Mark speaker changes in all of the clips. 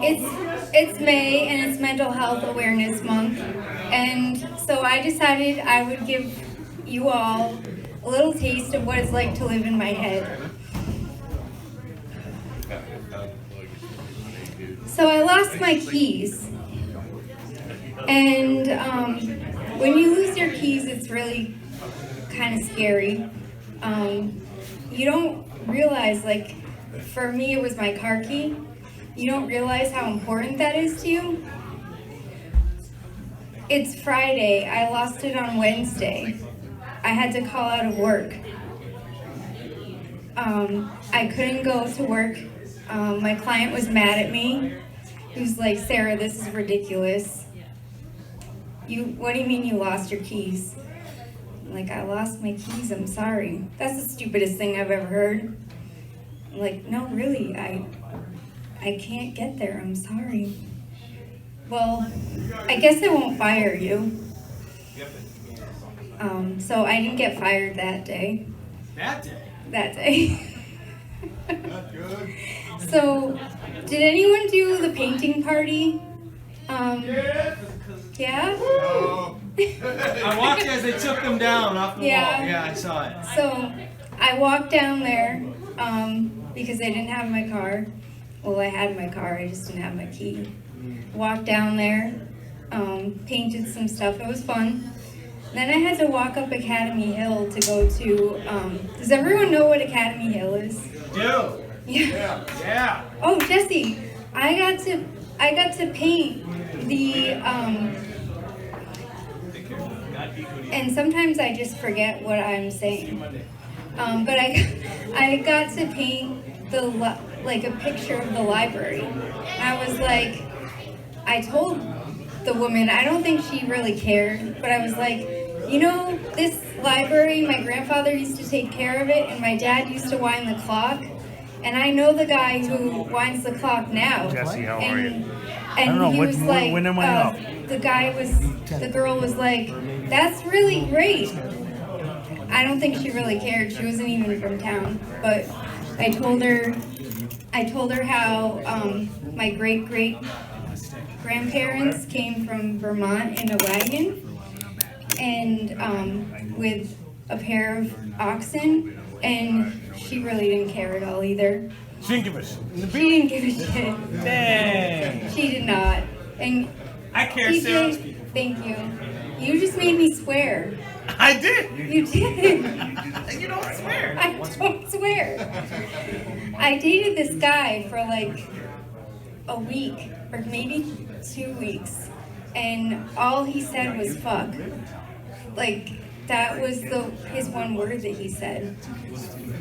Speaker 1: It's May and it's Mental Health Awareness Month, and so I decided I would give you all a little taste of what it's like to live in my head. So I lost my keys, and when you lose your keys, it's really kind of scary. You don't realize, like, for me it was my car key. You don't realize how important that is to you. It's Friday. I lost it on Wednesday. I had to call out of work. I couldn't go to work. My client was mad at me. He was like, "Sarah, this is ridiculous. What do you mean you lost your keys?" I'm like, "I lost my keys, I'm sorry." That's the stupidest thing I've ever heard. I'm like, "No, really, I can't get there, I'm sorry." Well, I guess I won't fire you. So I didn't get fired that day.
Speaker 2: That day?
Speaker 1: That day.
Speaker 2: Not good.
Speaker 1: So, did anyone do the painting party? Yeah?
Speaker 2: No. I watched as they took them down off the wall. Yeah, I saw it.
Speaker 1: So, I walked down there because I didn't have my car. Well, I had my car, I just didn't have my key. Walked down there, painted some stuff. It was fun. Then I had to walk up Academy Hill to go to, does everyone know what Academy Hill is?
Speaker 2: Do. Yeah.
Speaker 1: Oh, Jesse, I got to paint the, and sometimes I just forget what I'm saying. But I got to paint like a picture of the library. I was like, I told the woman, I don't think she really cared, but I was like, you know, this library, my grandfather used to take care of it, and my dad used to wind the clock, and I know the guy who winds the clock now.
Speaker 3: Jesse, how are you?
Speaker 1: And he was like,
Speaker 3: when am I up?
Speaker 1: the girl was like, "That's really great." I don't think she really cared. She wasn't even from town, but I told her how my great grandparents came from Vermont in a wagon and with a pair of oxen, and she really didn't care at all either.
Speaker 3: She didn't give us.
Speaker 1: She didn't give a shit.
Speaker 3: Dang.
Speaker 1: She did not. And
Speaker 2: I care, Sarah.
Speaker 1: thank you. You just made me swear.
Speaker 2: I did.
Speaker 1: You did.
Speaker 2: You don't swear.
Speaker 1: I don't swear. I dated this guy for like a week or maybe 2 weeks, and all he said was "fuck." Like, that was his one word that he said.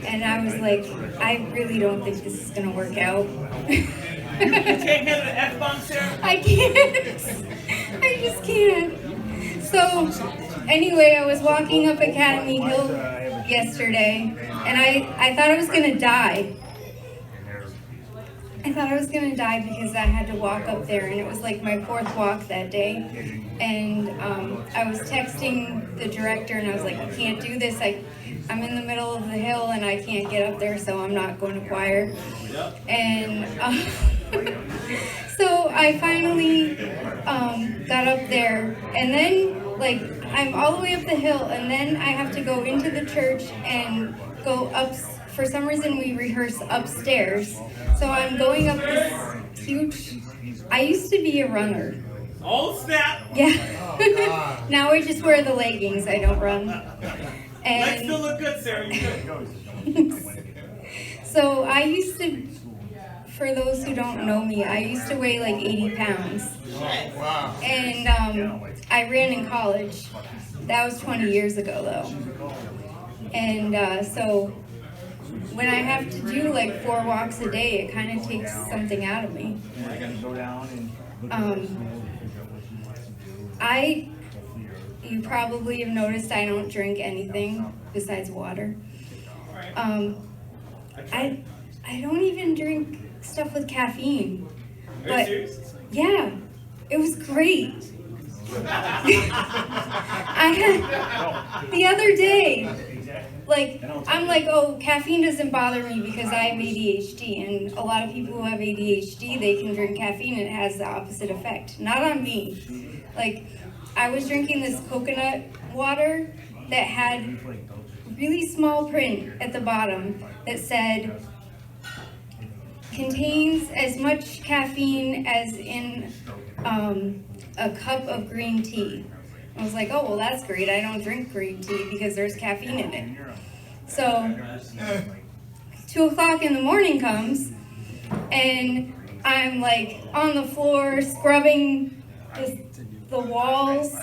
Speaker 1: And I was like, I really don't think this is gonna work out.
Speaker 2: You can't handle the F-bomb, Sarah?
Speaker 1: I can't. I just can't. So, anyway, I was walking up Academy Hill yesterday, and I thought I was gonna die. I thought I was gonna die because I had to walk up there, and it was like my 4th walk that day. And I was texting the director, and I was like, "I can't do this. I'm in the middle of the hill, and I can't get up there, so I'm not going to choir." And so I finally got up there, and then like I'm all the way up the hill, and then I have to go into the church and go up. For some reason, we rehearse upstairs. So I'm going up this huge. I used to be a runner.
Speaker 2: Oh, snap.
Speaker 1: Yeah. Now I just wear the leggings. I don't run. And
Speaker 2: Legs still look good, Sarah. You good.
Speaker 1: So I used to, for those who don't know me, I used to weigh like 80 pounds.
Speaker 2: Wow.
Speaker 1: And I ran in college. That was 20 years ago, though. And so when I have to do like 4 walks a day, it kind of takes something out of me. You probably have noticed I don't drink anything besides water. I don't even drink stuff with caffeine.
Speaker 2: Are you serious?
Speaker 1: Yeah, it was great. I had the other day, like, I'm like, oh, caffeine doesn't bother me because I have ADHD, and a lot of people who have ADHD, they can drink caffeine and it has the opposite effect. Not on me. Like, I was drinking this coconut water that had really small print at the bottom that said, contains as much caffeine as in a cup of green tea. I was like, oh, well, that's great. I don't drink green tea because there's caffeine in it. So 2 o'clock in the morning comes, and I'm like on the floor scrubbing the walls,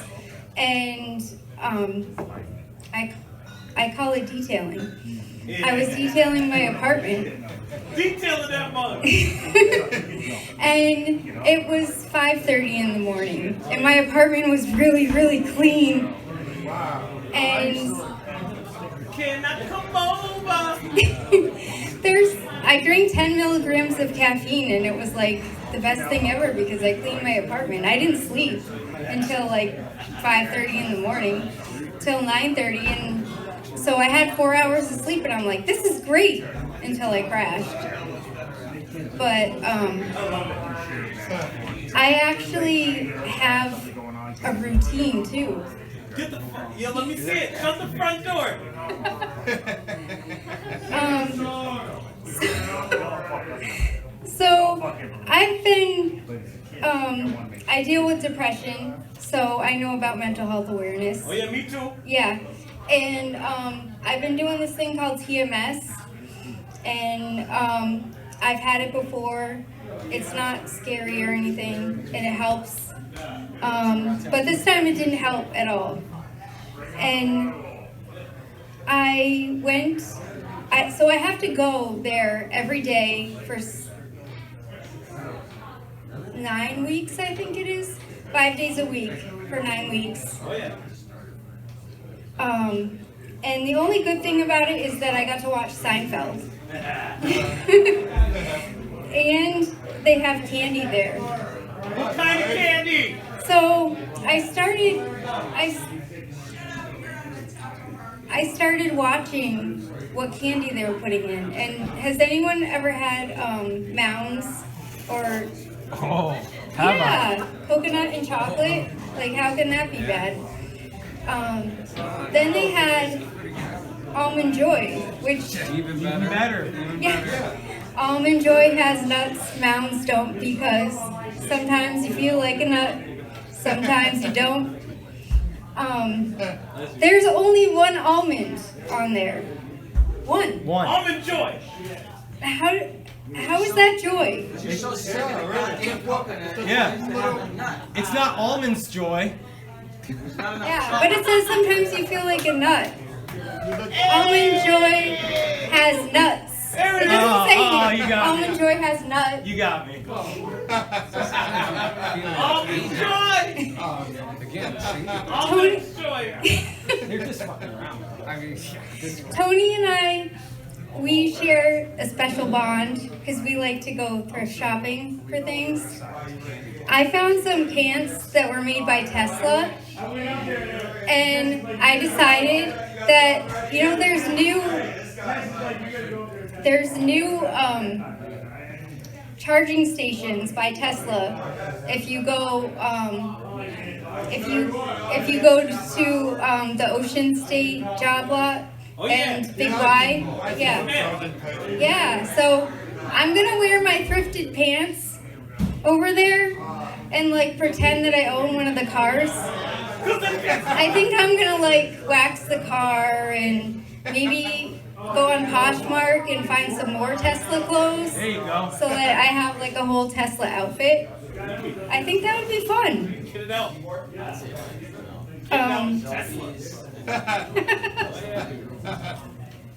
Speaker 1: and I call it detailing. I was detailing my apartment.
Speaker 2: Detailing that mug.
Speaker 1: And it was 5:30 in the morning, and my apartment was really, really clean. And
Speaker 2: Can I come over?
Speaker 1: I drank 10 milligrams of caffeine, and it was like the best thing ever because I cleaned my apartment. I didn't sleep until like 5:30 in the morning, till 9:30, and so I had 4 hours of sleep, and I'm like, this is great, until I crashed. But I actually have a routine too.
Speaker 2: Yeah, let me see it. Shut the front door.
Speaker 1: So I've been, I deal with depression, so I know about mental health awareness.
Speaker 2: Oh yeah, me too.
Speaker 1: Yeah, and I've been doing this thing called TMS, and I've had it before. It's not scary or anything, and it helps. But this time it didn't help at all. And so I have to go there every day for 9 weeks, I think it is. 5 days a week for 9 weeks.
Speaker 2: Oh yeah.
Speaker 1: And the only good thing about it is that I got to watch Seinfeld. And they have candy there.
Speaker 2: What kind of candy?
Speaker 1: So I started watching what candy they were putting in. And has anyone ever had Mounds or coconut and chocolate? Like, how can that be bad? Then they had Almond Joy, which
Speaker 2: Even better.
Speaker 1: yeah, Almond Joy has nuts, Mounds don't, because sometimes you feel like a nut, sometimes you don't. There's only one almond on there. One.
Speaker 2: Almond Joy.
Speaker 1: How is that joy?
Speaker 2: Yeah. It's not almonds joy.
Speaker 1: Yeah, but it says sometimes you feel like a nut. Almond Joy has nuts. It doesn't say
Speaker 2: you got me.
Speaker 1: Almond Joy has nuts.
Speaker 2: You got me. Almond Joy.
Speaker 4: Again, see?
Speaker 2: Almond Joy.
Speaker 4: They're just fucking around. I mean,
Speaker 1: Tony and I, we share a special bond because we like to go thrift shopping for things. I found some pants that were made by Tesla, and I decided that, you know, there's new charging stations by Tesla. If you go if you go to the Ocean State job lot and Big Y, yeah. So I'm gonna wear my thrifted pants over there and like pretend that I own one of the cars. I think I'm gonna like wax the car and maybe go on Poshmark and find some more Tesla clothes.
Speaker 2: There you go.
Speaker 1: So that I have like a whole Tesla outfit. I think that would be fun.
Speaker 2: Get it out.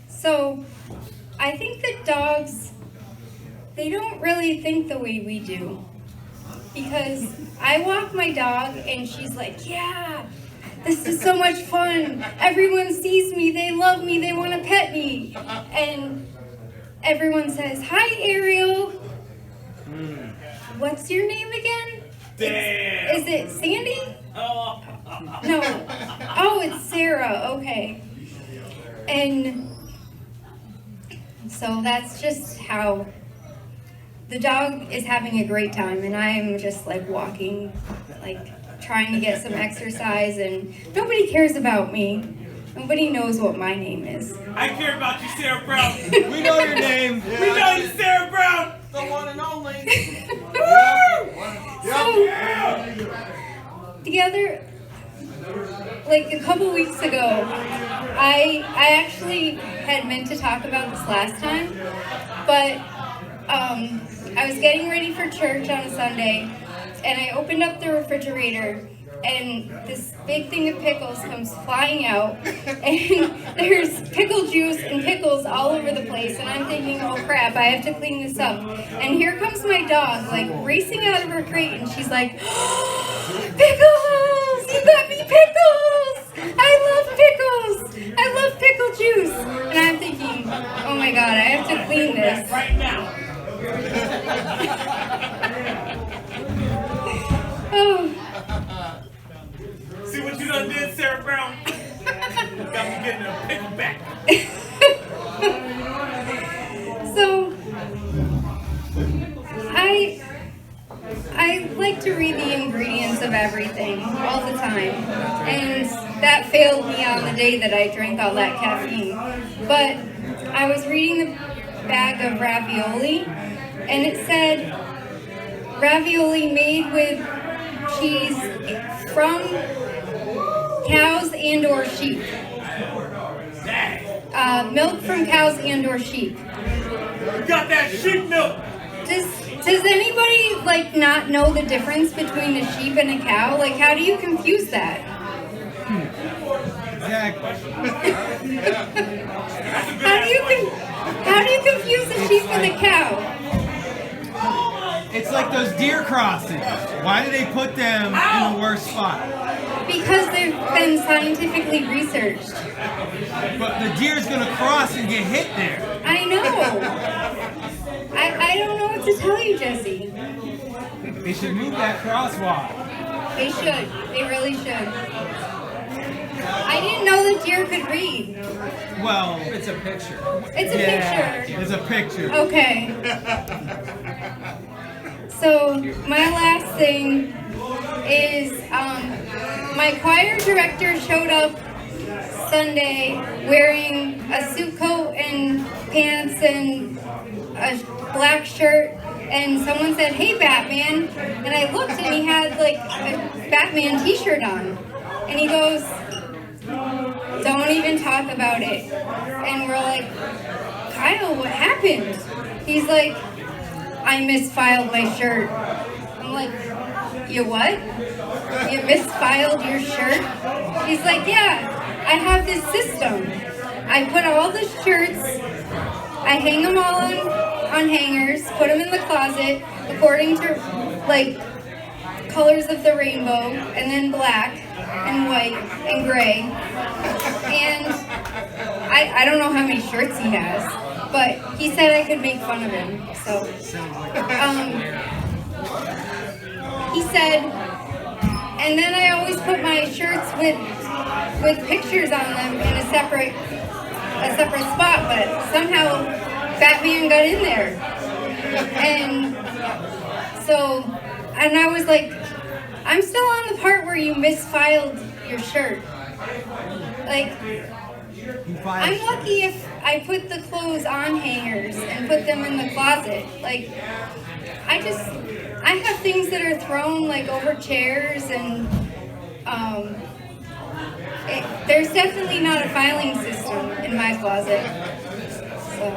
Speaker 1: So I think that dogs, they don't really think the way we do. Because I walk my dog and she's like, yeah, this is so much fun. Everyone sees me, they love me, they want to pet me. And everyone says, hi, Ariel. What's your name again?
Speaker 2: Damn.
Speaker 1: Is it Sandy?
Speaker 2: Oh.
Speaker 1: No. Oh, it's Sarah. Okay. And So that's just how the dog is having a great time, and I am just like walking, like trying to get some exercise, and nobody cares about me. Nobody knows what my name is.
Speaker 2: I care about you, Sarah Brown. We know your name. We know you, Sarah Brown. The one and only.
Speaker 1: So, the other, like a couple weeks ago, I actually had meant to talk about this last time, but I was getting ready for church on a Sunday, and I opened up the refrigerator, and this big thing of pickles comes flying out, and there's pickle juice and pickles all over the place, and I'm thinking, oh crap, I have to clean this up. And here comes my dog, like racing out of her crate, and she's like, oh, pickles! You got me pickles! I love pickles! I love pickle juice! And I'm thinking, oh my god, I have to clean this.
Speaker 2: Right now.
Speaker 1: Oh.
Speaker 2: See what you done did, Sarah Brown? Got me getting a pickle back.
Speaker 1: So, I like to read the ingredients of everything all the time, and that failed me on the day that I drank all that caffeine. But I was reading the bag of ravioli, and it said ravioli made with cheese from cows and or sheep. Milk from cows and or sheep.
Speaker 2: You got that sheep milk.
Speaker 1: Does anybody like not know the difference between a sheep and a cow? Like, how do you confuse that?
Speaker 2: Exactly.
Speaker 1: How do you confuse a sheep with a cow?
Speaker 2: It's like those deer crossings. Why do they put them in the worst spot?
Speaker 1: Because they've been scientifically researched.
Speaker 2: But the deer's gonna cross and get hit there.
Speaker 1: I know. I don't know what to tell you, Jesse.
Speaker 4: They should move that crosswalk.
Speaker 1: They should. They really should. I didn't know that deer could read.
Speaker 2: Well,
Speaker 4: It's a picture.
Speaker 1: It's a picture.
Speaker 2: it's a picture.
Speaker 1: Okay. So my last thing is my choir director showed up Sunday wearing a suit coat and pants and a black shirt, and someone said, "Hey, Batman," and I looked and he had like a Batman t-shirt on, and he goes, "Don't even talk about it." And we're like, "Kyle, what happened?" He's like, "I misfiled my shirt." I'm like, "You what? You misfiled your shirt?" He's like, "Yeah, I have this system. I put all the shirts, I hang them all on hangers, put them in the closet according to like colors of the rainbow, and then black and white and gray. And I don't know how many shirts he has, but he said I could make fun of him. So he said, and then I always put my shirts with pictures on them in a separate spot, but somehow Batman got in there. And so, and I was like, I'm still on the part where you misfiled your shirt. Like, I'm lucky if I put the clothes on hangers and put them in the closet. Like, I have things that are thrown like over chairs, and there's definitely not a filing system in my closet. So.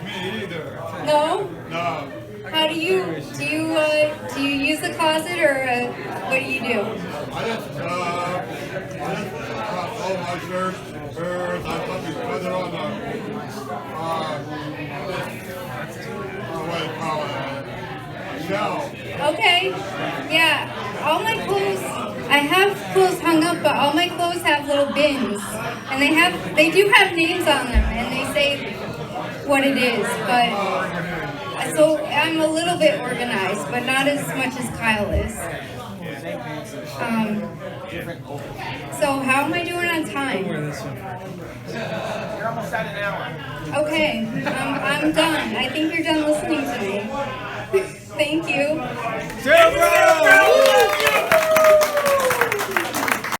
Speaker 5: Me either.
Speaker 1: No?
Speaker 5: No.
Speaker 1: How do you use the closet, or what do you do?
Speaker 5: I just all my shirts, shirts. I put it on the what do you call it? Shelf.
Speaker 1: Okay. Yeah. All my clothes, I have clothes hung up, but all my clothes have little bins, and they do have names on them, and they say what it is, but so I I'm a little bit organized, but not as much as Kyle is. So how am I doing on time?
Speaker 4: You're almost at an hour.
Speaker 1: Okay, I'm done. I think you're done listening to me. Thank you.
Speaker 2: Sarah